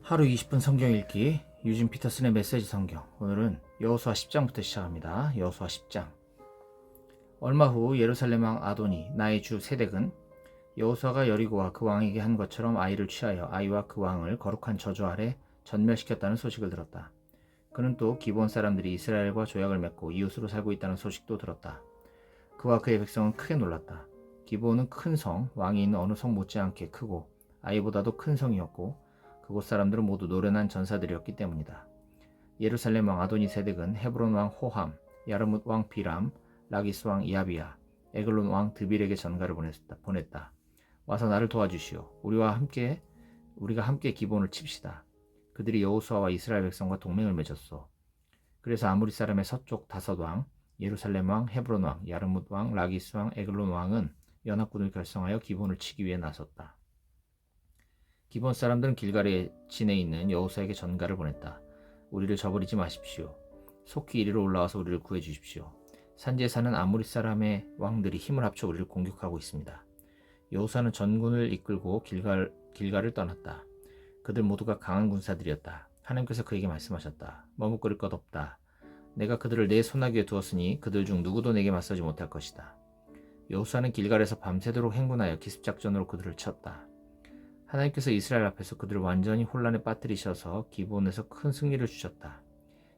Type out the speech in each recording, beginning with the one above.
하루 20분 성경 읽기 유진 피터슨의 메시지 성경. 오늘은 여호수아 10장부터 시작합니다. 여호수아 10장. 얼마 후 예루살렘 왕 아도니 나의 주 세덱은 여호수아가 여리고와 그 왕에게 한 것처럼 아이를 취하여 아이와 그 왕을 거룩한 저주 아래 전멸시켰다는 소식을 들었다. 그는 또 기브온 사람들이 이스라엘과 조약을 맺고 이웃으로 살고 있다는 소식도 들었다. 그와 그의 백성은 크게 놀랐다. 기브온은 큰 성, 왕이 있는 어느 성 못지않게 크고 아이보다도 큰 성이었고 그곳 사람들은 모두 노련한 전사들이었기 때문이다. 예루살렘 왕 아도니 세덱은 헤브론 왕 호함, 야르뭇 왕 비람, 라기스 왕 이아비야, 에글론 왕 드빌에게 전가를 보냈다. 와서 나를 도와주시오. 우리가 함께 기본을 칩시다. 그들이 여호수아와 이스라엘 백성과 동맹을 맺었소. 그래서 아무리 사람의 서쪽 다섯 왕, 예루살렘 왕, 헤브론 왕, 야르뭇 왕, 라기스 왕, 에글론 왕은 연합군을 결성하여 기본을 치기 위해 나섰다. 기본 사람들은 길갈에 진에 있는 여호수아에게 전가를 보냈다. 우리를 저버리지 마십시오. 속히 이리로 올라와서 우리를 구해주십시오. 산지에 사는 아모리 사람의 왕들이 힘을 합쳐 우리를 공격하고 있습니다. 여호수아는 전군을 이끌고 길갈을 떠났다. 그들 모두가 강한 군사들이었다. 하나님께서 그에게 말씀하셨다. 머뭇거릴 것 없다. 내가 그들을 내 손아귀에 두었으니 그들 중 누구도 내게 맞서지 못할 것이다. 여호수아는 길갈에서 밤새도록 행군하여 기습작전으로 그들을 쳤다. 하나님께서 이스라엘 앞에서 그들을 완전히 혼란에 빠뜨리셔서 기브온에서 큰 승리를 주셨다.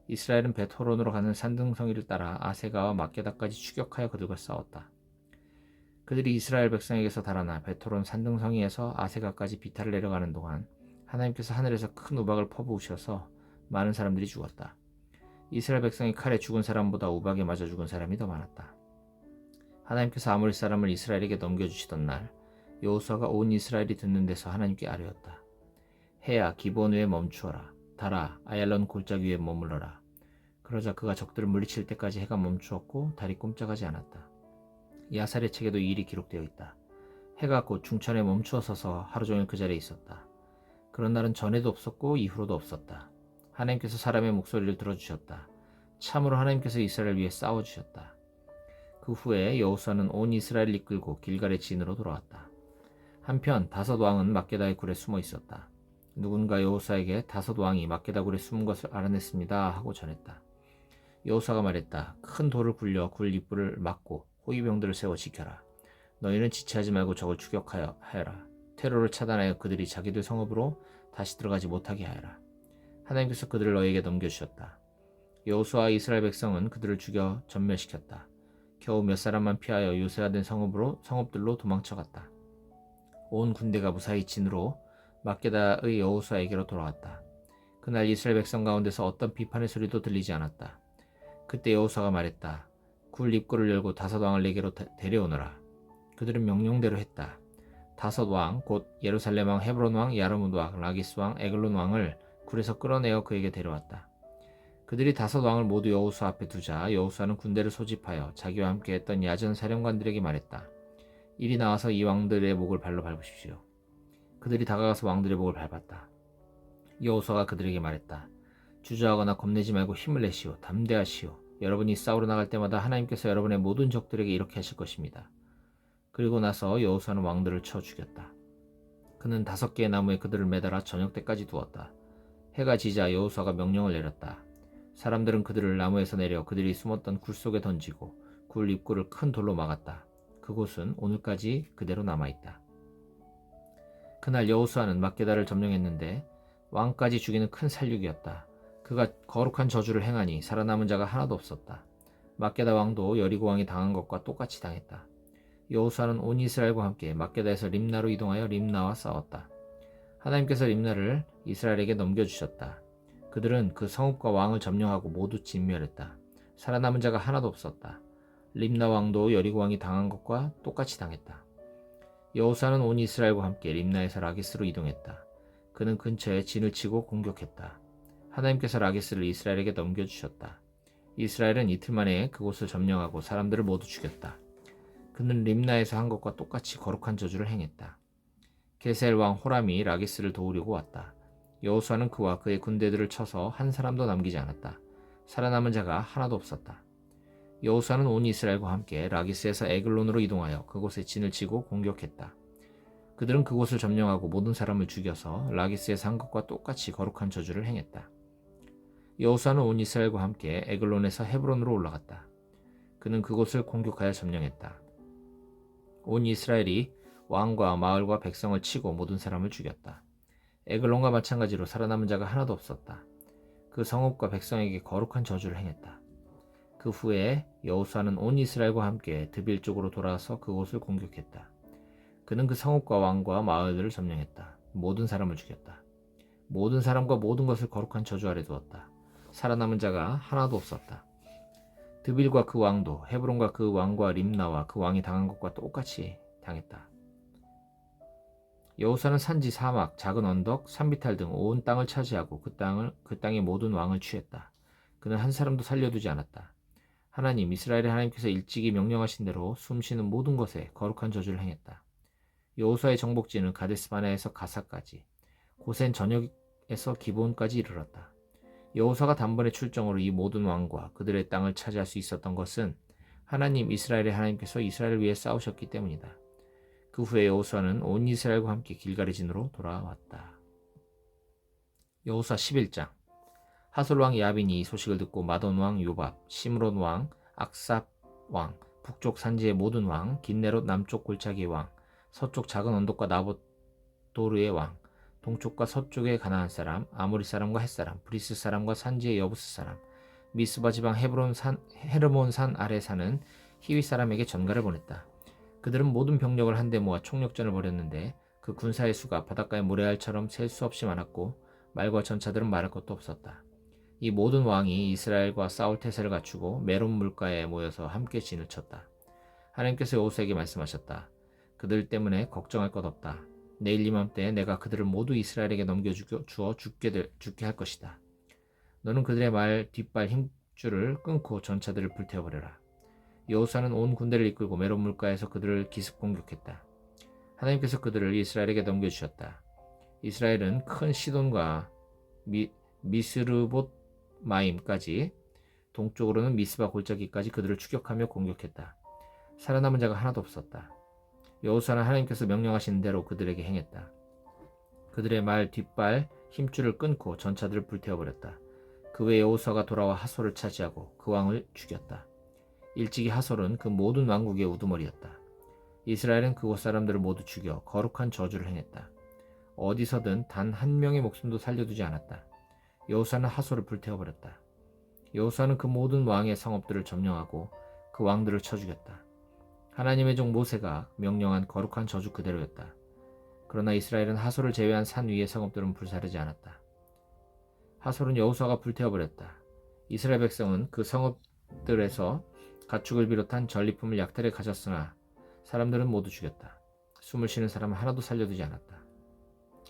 이스라엘은 베토론으로 가는 산등성이를 따라 아세가와 막게다까지 추격하여 그들과 싸웠다. 그들이 이스라엘 백성에게서 달아나 베토론 산등성이에서 아세가까지 비탈을 내려가는 동안 하나님께서 하늘에서 큰 우박을 퍼부으셔서 많은 사람들이 죽었다. 이스라엘 백성이 칼에 죽은 사람보다 우박에 맞아 죽은 사람이 더 많았다. 하나님께서 아모리 사람을 이스라엘에게 넘겨주시던 날 여호수아가 온 이스라엘이 듣는 데서 하나님께 아뢰었다. 해야 기브온 위에 멈추어라. 달아 아얄론 골짜기 위에 머물러라. 그러자 그가 적들을 물리칠 때까지 해가 멈추었고 달이 꼼짝하지 않았다. 야살의 책에도 이 일이 기록되어 있다. 해가 곧 중천에 멈추어 서서 하루 종일 그 자리에 있었다. 그런 날은 전에도 없었고 이후로도 없었다. 하나님께서 사람의 목소리를 들어주셨다. 참으로 하나님께서 이스라엘을 위해 싸워주셨다. 그 후에 여호수아는 온 이스라엘을 이끌고 길갈의 진으로 돌아왔다. 한편 다섯 왕은 막게다의 굴에 숨어 있었다. 누군가 여호수아에게 다섯 왕이 막게다 굴에 숨은 것을 알아냈습니다 하고 전했다. 여호수아가 말했다. 큰 돌을 굴려 굴 입구를 막고 호위병들을 세워 지켜라. 너희는 지체하지 말고 적을 추격하여 하여라. 테러를 차단하여 그들이 자기들 성읍으로 다시 들어가지 못하게 하여라. 하나님께서 그들을 너희에게 넘겨주셨다. 여호수아와 이스라엘 백성은 그들을 죽여 전멸시켰다. 겨우 몇 사람만 피하여 요새가 된 성읍들로 도망쳐갔다. 온 군대가 무사히 진으로 막게다의 여호수아에게로 돌아왔다. 그날 이스라엘 백성 가운데서 어떤 비판의 소리도 들리지 않았다. 그때 여호수아가 말했다. 굴 입구를 열고 다섯 왕을 내게로 데려오너라. 그들은 명령대로 했다. 다섯 왕, 곧 예루살렘 왕, 헤브론 왕, 야르뭇 왕, 라기스 왕, 에글론 왕을 굴에서 끌어내어 그에게 데려왔다. 그들이 다섯 왕을 모두 여호수아 앞에 두자 여호수아는 군대를 소집하여 자기와 함께 했던 야전 사령관들에게 말했다. 이리 나와서 이 왕들의 목을 발로 밟으십시오. 그들이 다가가서 왕들의 목을 밟았다. 여호수아가 그들에게 말했다. 주저하거나 겁내지 말고 힘을 내시오. 담대하시오. 여러분이 싸우러 나갈 때마다 하나님께서 여러분의 모든 적들에게 이렇게 하실 것입니다. 그리고 나서 여호수아는 왕들을 쳐 죽였다. 그는 5개의 나무에 그들을 매달아 저녁 때까지 두었다. 해가 지자 여호수아가 명령을 내렸다. 사람들은 그들을 나무에서 내려 그들이 숨었던 굴 속에 던지고 굴 입구를 큰 돌로 막았다. 그곳은 오늘까지 그대로 남아있다. 그날 여호수아는 막게다를 점령했는데 왕까지 죽이는 큰 살육이었다. 그가 거룩한 저주를 행하니 살아남은 자가 하나도 없었다. 막게다 왕도 여리고 왕이 당한 것과 똑같이 당했다. 여호수아는 온 이스라엘과 함께 막게다에서 림나로 이동하여 림나와 싸웠다. 하나님께서 림나를 이스라엘에게 넘겨주셨다. 그들은 그 성읍과 왕을 점령하고 모두 진멸했다. 살아남은 자가 하나도 없었다. 림나 왕도 여리고 왕이 당한 것과 똑같이 당했다. 여호수아는 온 이스라엘과 함께 림나에서 라기스로 이동했다. 그는 근처에 진을 치고 공격했다. 하나님께서 라기스를 이스라엘에게 넘겨주셨다. 이스라엘은 이틀 만에 그곳을 점령하고 사람들을 모두 죽였다. 그는 림나에서 한 것과 똑같이 거룩한 저주를 행했다. 게셀 왕 호람이 라기스를 도우려고 왔다. 여호수아는 그와 그의 군대들을 쳐서 한 사람도 남기지 않았다. 살아남은 자가 하나도 없었다. 여호수아는 온 이스라엘과 함께 라기스에서 에글론으로 이동하여 그곳에 진을 치고 공격했다. 그들은 그곳을 점령하고 모든 사람을 죽여서 라기스에서 한 것과 똑같이 거룩한 저주를 행했다. 여호수아는 온 이스라엘과 함께 에글론에서 헤브론으로 올라갔다. 그는 그곳을 공격하여 점령했다. 온 이스라엘이 왕과 마을과 백성을 치고 모든 사람을 죽였다. 에글론과 마찬가지로 살아남은 자가 하나도 없었다. 그 성읍과 백성에게 거룩한 저주를 행했다. 그 후에 여호수아는 온 이스라엘과 함께 드빌 쪽으로 돌아와서 그곳을 공격했다. 그는 그 성읍과 왕과 마을들을 점령했다. 모든 사람을 죽였다. 모든 사람과 모든 것을 거룩한 저주 아래 두었다. 살아남은 자가 하나도 없었다. 드빌과 그 왕도 헤브론과 그 왕과 림나와 그 왕이 당한 것과 똑같이 당했다. 여호수아는 산지, 사막, 작은 언덕, 산비탈 등 온 땅을 차지하고 그 땅의 모든 왕을 취했다. 그는 한 사람도 살려두지 않았다. 하나님 이스라엘의 하나님께서 일찍이 명령하신 대로 숨쉬는 모든 것에 거룩한 저주를 행했다. 여호수아의 정복지는 가데스 바네아에서 가사까지, 고센 전역에서 기브온까지 이르렀다. 여호수아가 단번에 출정으로 이 모든 왕과 그들의 땅을 차지할 수 있었던 것은 하나님 이스라엘의 하나님께서 이스라엘을 위해 싸우셨기 때문이다. 그 후에 여호수아는 온 이스라엘과 함께 길가리진으로 돌아왔다. 여호수아 11장. 하솔 왕 야빈이 이 소식을 듣고 마돈 왕 요밥, 시므론 왕, 악삽 왕, 북쪽 산지의 모든 왕, 긴네롯 남쪽 골짜기의 왕, 서쪽 작은 언덕과 나봇도르의 왕, 동쪽과 서쪽의 가나안 사람, 아모리 사람과 헷 사람, 브리스 사람과 산지의 여부스 사람, 미스바 지방 헤르몬 산 아래 사는 히위 사람에게 전가를 보냈다. 그들은 모든 병력을 한데 모아 총력전을 벌였는데 그 군사의 수가 바닷가의 모래알처럼 셀 수 없이 많았고 말과 전차들은 말할 것도 없었다. 이 모든 왕이 이스라엘과 싸울 태세를 갖추고 메론 물가에 모여서 함께 진을 쳤다. 하나님께서 여호수아에게 말씀하셨다. 그들 때문에 걱정할 것 없다. 내일 이맘때 내가 그들을 모두 이스라엘에게 넘겨주어 죽게 할 것이다. 너는 그들의 말 뒷발 힘줄을 끊고 전차들을 불태워버려라. 여호수아는 온 군대를 이끌고 메론 물가에서 그들을 기습 공격했다. 하나님께서 그들을 이스라엘에게 넘겨주셨다. 이스라엘은 큰 시돈과 미스르봇 마임까지, 동쪽으로는 미스바 골짜기까지 그들을 추격하며 공격했다. 살아남은 자가 하나도 없었다. 여호수아는 하나님께서 명령하신 대로 그들에게 행했다. 그들의 말 뒷발 힘줄을 끊고 전차들을 불태워버렸다. 그 외에 여호수아가 돌아와 하솔을 차지하고 그 왕을 죽였다. 일찍이 하솔은 그 모든 왕국의 우두머리였다. 이스라엘은 그곳 사람들을 모두 죽여 거룩한 저주를 행했다. 어디서든 단 한 명의 목숨도 살려두지 않았다. 여호수아는 하솔을 불태워버렸다. 여호수아는 그 모든 왕의 성읍들을 점령하고 그 왕들을 쳐 죽였다. 하나님의 종 모세가 명령한 거룩한 저주 그대로였다. 그러나 이스라엘은 하솔을 제외한 산 위의 성읍들은 불사르지 않았다. 하솔은 여호수아가 불태워버렸다. 이스라엘 백성은 그 성읍들에서 가축을 비롯한 전리품을 약탈해 가졌으나 사람들은 모두 죽였다. 숨을 쉬는 사람은 하나도 살려두지 않았다.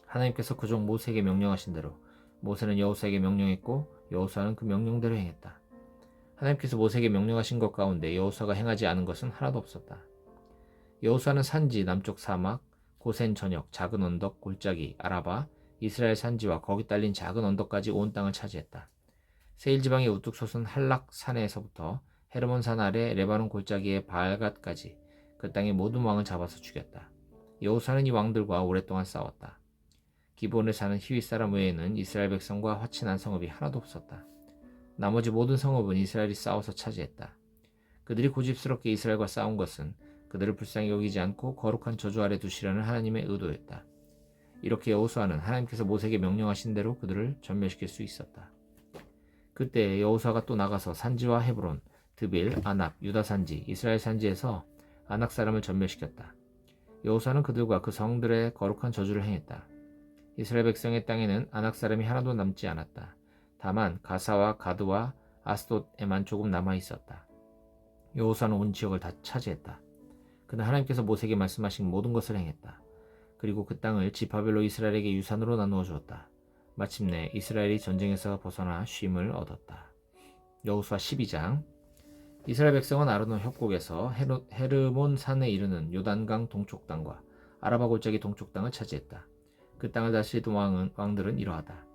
하나님께서 그 종 모세에게 명령하신 대로 모세는 여호수아에게 명령했고 여호수아는 그 명령대로 행했다. 하나님께서 모세에게 명령하신 것 가운데 여호수아가 행하지 않은 것은 하나도 없었다. 여호수아는 산지, 남쪽 사막, 고센 전역, 작은 언덕, 골짜기, 아라바, 이스라엘 산지와 거기 딸린 작은 언덕까지 온 땅을 차지했다. 세일 지방의 우뚝 솟은 할락 산에서부터 헤르몬 산 아래 레바논 골짜기의 바알갓까지 그 땅의 모든 왕을 잡아서 죽였다. 여호수아는 이 왕들과 오랫동안 싸웠다. 기브온에 사는 히윗 사람 외에는 이스라엘 백성과 화친한 성읍이 하나도 없었다. 나머지 모든 성읍은 이스라엘이 싸워서 차지했다. 그들이 고집스럽게 이스라엘과 싸운 것은 그들을 불쌍히 여기지 않고 거룩한 저주 아래 두시려는 하나님의 의도였다. 이렇게 여호수아는 하나님께서 모세에게 명령하신 대로 그들을 전멸시킬 수 있었다. 그때 여호수아가 또 나가서 산지와 헤브론, 드빌, 아낙, 유다 산지, 이스라엘 산지에서 아낙 사람을 전멸시켰다. 여호수아는 그들과 그 성들의 거룩한 저주를 행했다. 이스라엘 백성의 땅에는 아낙 사람이 하나도 남지 않았다. 다만 가사와 가드와 아스돗에만 조금 남아 있었다. 여호수아는 온 지역을 다 차지했다. 그는 하나님께서 모세에게 말씀하신 모든 것을 행했다. 그리고 그 땅을 지파별로 이스라엘에게 유산으로 나누어 주었다. 마침내 이스라엘이 전쟁에서 벗어나 쉼을 얻었다. 여호수아 12장. 이스라엘 백성은 아르논 협곡에서 헤르몬 산에 이르는 요단강 동쪽 땅과 아라바 골짜기 동쪽 땅을 차지했다. 그 땅을 다스리던 왕들은 이러하다.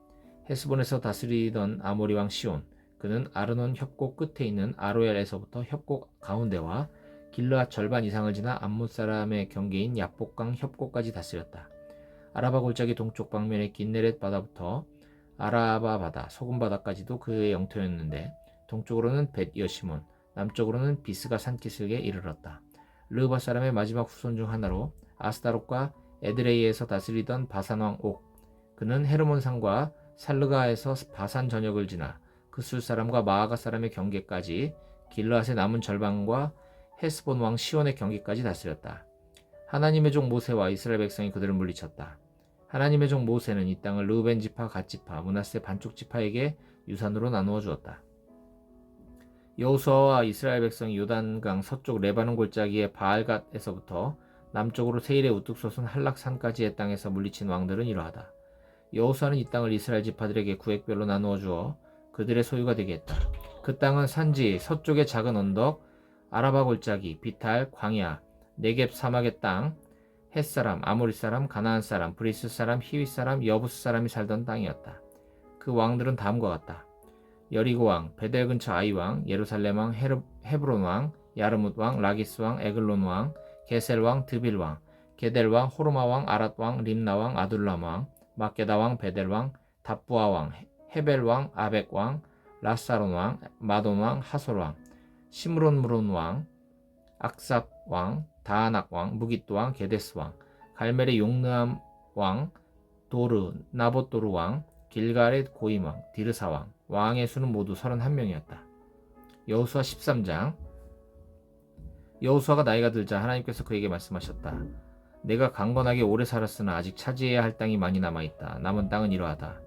헤스본에서 다스리던 아모리 왕 시온, 그는 아르논 협곡 끝에 있는 아로엘에서부터 협곡 가운데와 길르앗 절반 이상을 지나 암몬 사람의 경계인 야복강 협곡까지 다스렸다. 아라바 골짜기 동쪽 방면의 긴네렛 바다부터 아라바 바다, 소금 바다까지도 그의 영토였는데 동쪽으로는 벳 여시몬, 남쪽으로는 비스가 산기슭에 이르렀다. 르바 사람의 마지막 후손 중 하나로 아스타롯과 에드레이에서 다스리던 바산 왕 옥, 그는 헤르몬 산과 살르가에서 바산 전역을 지나 그술 사람과 마아가 사람의 경계까지 길르앗의 남은 절반과 헤스본 왕 시온의 경계까지 다스렸다. 하나님의 종 모세와 이스라엘 백성이 그들을 물리쳤다. 하나님의 종 모세는 이 땅을 르우벤 지파, 갓 지파, 므낫세 반쪽 지파에게 유산으로 나누어 주었다. 여호수아와 이스라엘 백성이 요단강 서쪽 레바논 골짜기의 바알갓에서부터 남쪽으로 세일에 우뚝 솟은 한락산까지의 땅에서 물리친 왕들은 이러하다. 여호수아는 이 땅을 이스라엘 지파들에게 구획별로 나누어 주어 그들의 소유가 되게 했다. 그 땅은 산지, 서쪽의 작은 언덕, 아라바 골짜기, 비탈, 광야, 네겝 사막의 땅, 헷사람, 아모리 사람, 가나안 사람, 브리스 사람, 히윗 사람, 여부스 사람이 살던 땅이었다. 그 왕들은 다음과 같다. 여리고 왕, 베델 근처 아이 왕, 예루살렘 왕, 헤브론 왕, 야르뭇 왕, 라기스 왕, 에글론 왕, 게셀 왕, 드빌 왕, 게델 왕, 호르마 왕, 아랏 왕, 림나 왕, 아둘람 왕, 마게다 왕, 베델 왕, 답부아 왕, 헤벨 왕, 아벡 왕, 라사론 왕, 마돈 왕, 하솔 왕, 시므론므론 왕, 악삽 왕, 다아낙 왕, 무깃도 왕, 게데스 왕, 갈멜의 용르암 왕, 도르, 나봇도르 왕, 길갈의 고임 왕, 디르사 왕, 왕의 수는 모두 31명이었다. 여호수아 13장. 여호수아가 나이가 들자 하나님께서 그에게 말씀하셨다. 내가 강건하게 오래 살았으나 아직 차지해야 할 땅이 많이 남아있다. 남은 땅은 이러하다.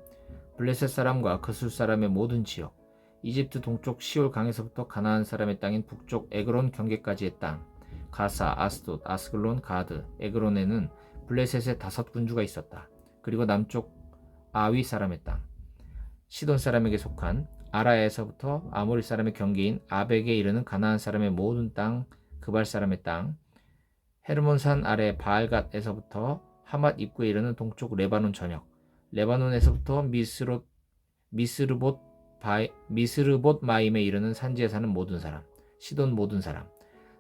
블레셋 사람과 그술 사람의 모든 지역, 이집트 동쪽 시올 강에서부터 가나안 사람의 땅인 북쪽 에그론 경계까지의 땅, 가사, 아스돗, 아스글론, 가드, 에그론에는 블레셋의 5군주가 있었다. 그리고 남쪽 아위 사람의 땅, 시돈 사람에게 속한 아라에서부터 아모리 사람의 경계인 아벡에 이르는 가나안 사람의 모든 땅, 그발 사람의 땅, 헤르몬산 아래 바알갓에서부터 하맛 입구에 이르는 동쪽 레바논 전역, 레바논에서부터 미스르봇 마임에 이르는 산지에 사는 모든 사람, 시돈 모든 사람,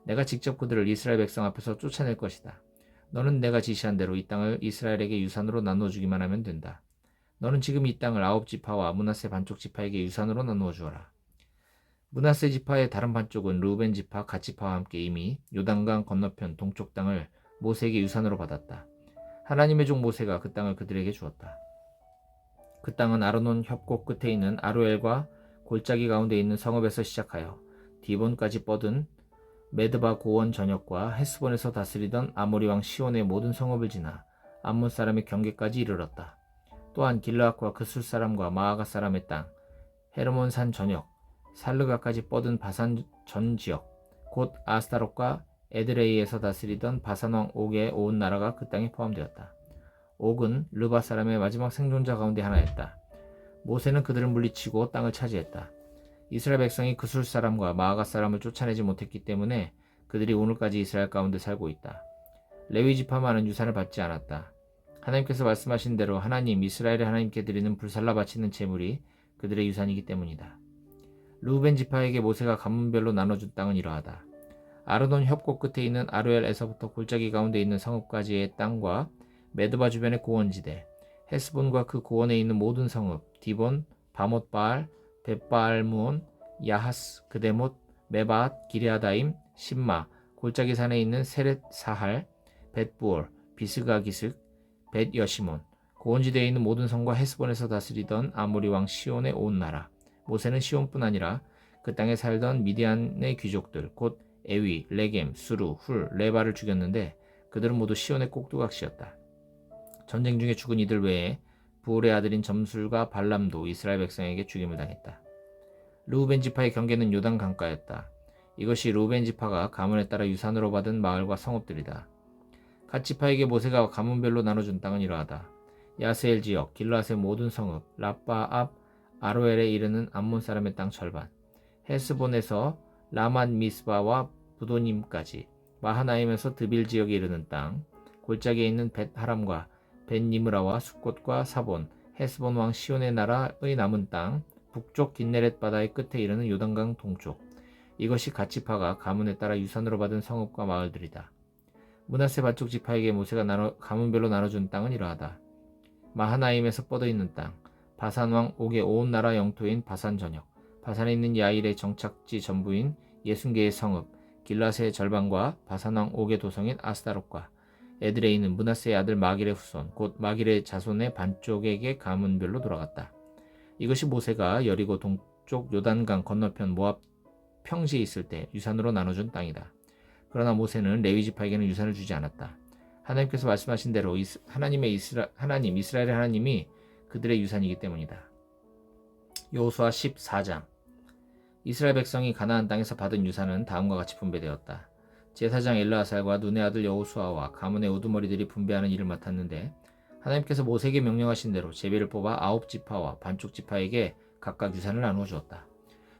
내가 직접 그들을 이스라엘 백성 앞에서 쫓아낼 것이다. 너는 내가 지시한 대로 이 땅을 이스라엘에게 유산으로 나누어주기만 하면 된다. 너는 지금 이 땅을 9지파와 므낫세 반쪽 지파에게 유산으로 나누어 주어라. 므낫세 지파의 다른 반쪽은 르우벤 지파, 갓 지파와 함께 이미 요단강 건너편 동쪽 땅을 모세에게 유산으로 받았다. 하나님의 종 모세가 그 땅을 그들에게 주었다. 그 땅은 아르논 협곡 끝에 있는 아로엘과 골짜기 가운데 있는 성읍에서 시작하여 디본까지 뻗은 메드바 고원 전역과 헤스본에서 다스리던 아모리 왕 시온의 모든 성읍을 지나 암몬 사람의 경계까지 이르렀다. 또한 길르앗과 그술 사람과 마아가 사람의 땅, 헤르몬 산 전역, 살르가까지 뻗은 바산 전 지역, 곧 아스타롯과 에드레이에서 다스리던 바산 왕 옥의 온 나라가 그 땅에 포함되었다. 옥은 르바 사람의 마지막 생존자 가운데 하나였다. 모세는 그들을 물리치고 땅을 차지했다. 이스라엘 백성이 그술 사람과 마아가 사람을 쫓아내지 못했기 때문에 그들이 오늘까지 이스라엘 가운데 살고 있다. 레위 지파만은 유산을 받지 않았다. 하나님께서 말씀하신 대로 하나님 이스라엘의 하나님께 드리는 불살라 바치는 제물이 그들의 유산이기 때문이다. 르우벤 지파에게 모세가 가문별로 나눠준 땅은 이러하다. 아르논 협곡 끝에 있는 아로엘에서부터 골짜기 가운데 있는 성읍까지의 땅과 메드바 주변의 고원지대, 헤스본과 그 고원에 있는 모든 성읍, 디본, 바못바알, 벳바알무온, 야하스, 그데못, 메바앗, 기레아다임, 심마, 골짜기 산에 있는 세렛 사할, 벳부올, 비스가 기슭, 벳 여시몬, 고원지대에 있는 모든 성과 헤스본에서 다스리던 아모리 왕 시온의 온 나라. 모세는 시온뿐 아니라 그 땅에 살던 미디안의 귀족들, 곧 에위, 레겜, 수루, 훌, 레바를 죽였는데 그들은 모두 시온의 꼭두각시였다. 전쟁 중에 죽은 이들 외에 부올의 아들인 점술과 발람도 이스라엘 백성에게 죽임을 당했다. 르우벤 지파의 경계는 요단 강가였다. 이것이 르우벤 지파가 가문에 따라 유산으로 받은 마을과 성읍들이다. 갓 지파에게 모세가 가문별로 나눠준 땅은 이러하다. 야세엘 지역, 길르앗의 모든 성읍, 라빠 앞 아로엘에 이르는 암몬 사람의 땅 절반, 헤스본에서 라만 미스바와 부도님까지, 마하나임에서 드빌 지역에 이르는 땅, 골짜기에 있는 벳하람과 벳니므라와 숫곳과 사본, 헤스본 왕 시온의 나라의 남은 땅, 북쪽 긴네렛 바다의 끝에 이르는 요단강 동쪽, 이것이 갓 지파가 가문에 따라 유산으로 받은 성읍과 마을들이다. 므낫세 밭족 지파에게 모세가 가문별로 나눠준 땅은 이러하다. 마하나임에서 뻗어있는 땅, 바산 왕 옥의 온 나라 영토인 바산 전역, 바산에 있는 야일의 정착지 전부인 60개의 성읍, 길라스의 절반과 바산 왕 옥의 도성인 아스다롯과 에드레에 있는 므낫세의 아들 마길의 후손, 곧 마길의 자손의 반쪽에게 가문별로 돌아갔다. 이것이 모세가 여리고 동쪽 요단강 건너편 모압 평지에 있을 때 유산으로 나눠준 땅이다. 그러나 모세는 레위 지파에게는 유산을 주지 않았다. 하나님께서 말씀하신 대로 하나님 이스라엘의 하나님이 그들의 유산이기 때문이다. 여호수아 14장. 이스라엘 백성이 가나안 땅에서 받은 유산은 다음과 같이 분배되었다. 제사장 엘르아살과 눈의 아들 여호수아와 가문의 우두머리들이 분배하는 일을 맡았는데 하나님께서 모세에게 명령하신 대로 제비를 뽑아 9지파와 반쪽 지파에게 각각 유산을 나누어 주었다.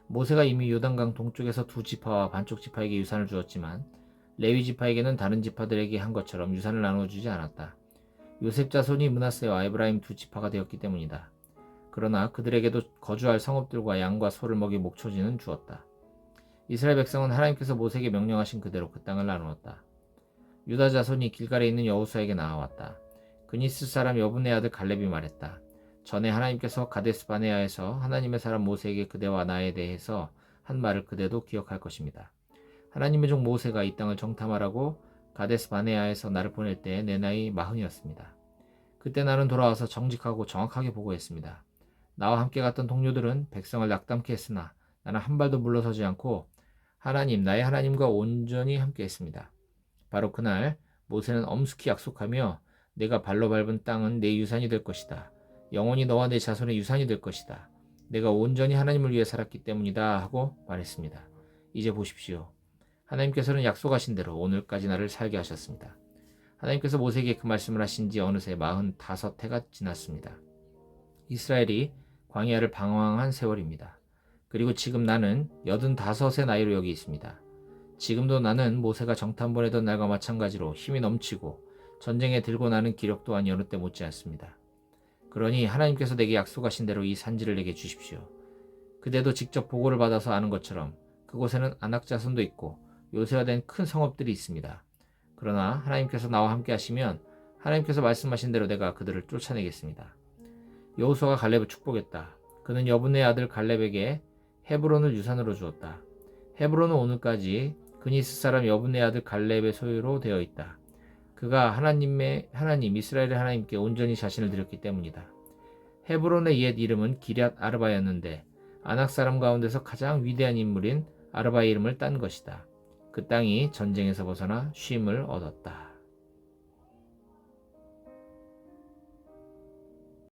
모세가 이미 요단강 동쪽에서 2지파와 반쪽 지파에게 유산을 주었지만 레위 지파에게는 다른 지파들에게 한 것처럼 유산을 나누어 주지 않았다. 요셉 자손이 므낫세와 에브라임 2지파가 되었기 때문이다. 그러나 그들에게도 거주할 성읍들과 양과 소를 먹이 목초지는 주었다. 이스라엘 백성은 하나님께서 모세에게 명령하신 그대로 그 땅을 나누었다. 유다 자손이 길갈에 있는 여호수아에게 나아왔다. 그니스 사람 여분의 아들 갈렙이 말했다. 전에 하나님께서 가데스 바네아에서 하나님의 사람 모세에게 그대와 나에 대해서 한 말을 그대도 기억할 것입니다. 하나님의 종 모세가 이 땅을 정탐하라고 가데스 바네아에서 나를 보낼 때 내 나이 40이었습니다. 그때 나는 돌아와서 정직하고 정확하게 보고했습니다. 나와 함께 갔던 동료들은 백성을 낙담케 했으나 나는 한 발도 물러서지 않고 나의 하나님과 온전히 함께 했습니다. 바로 그날 모세는 엄숙히 약속하며 내가 발로 밟은 땅은 내 유산이 될 것이다. 영원히 너와 내 자손의 유산이 될 것이다. 내가 온전히 하나님을 위해 살았기 때문이다 하고 말했습니다. 이제 보십시오. 하나님께서는 약속하신 대로 오늘까지 나를 살게 하셨습니다. 하나님께서 모세에게 그 말씀을 하신 지 어느새 45해가 지났습니다. 이스라엘이 광야를 방황한 세월입니다. 그리고 지금 나는 85의 나이로 여기 있습니다. 지금도 나는 모세가 정탐 보내던 날과 마찬가지로 힘이 넘치고 전쟁에 들고 나는 기력 또한 여느 때 못지 않습니다. 그러니 하나님께서 내게 약속하신 대로 이 산지를 내게 주십시오. 그대도 직접 보고를 받아서 아는 것처럼 그곳에는 아낙 자손도 있고 요새화된 큰 성읍들이 있습니다. 그러나 하나님께서 나와 함께 하시면 하나님께서 말씀하신 대로 내가 그들을 쫓아내겠습니다. 여호수아가 갈렙을 축복했다. 그는 여분의 아들 갈렙에게 헤브론을 유산으로 주었다. 헤브론은 오늘까지 그니스 사람 여분의 아들 갈렙의 소유로 되어 있다. 그가 하나님 이스라엘의 하나님께 온전히 자신을 드렸기 때문이다. 헤브론의 옛 이름은 기럇 아르바였는데 아낙 사람 가운데서 가장 위대한 인물인 아르바의 이름을 딴 것이다. 그 땅이 전쟁에서 벗어나 쉼을 얻었다.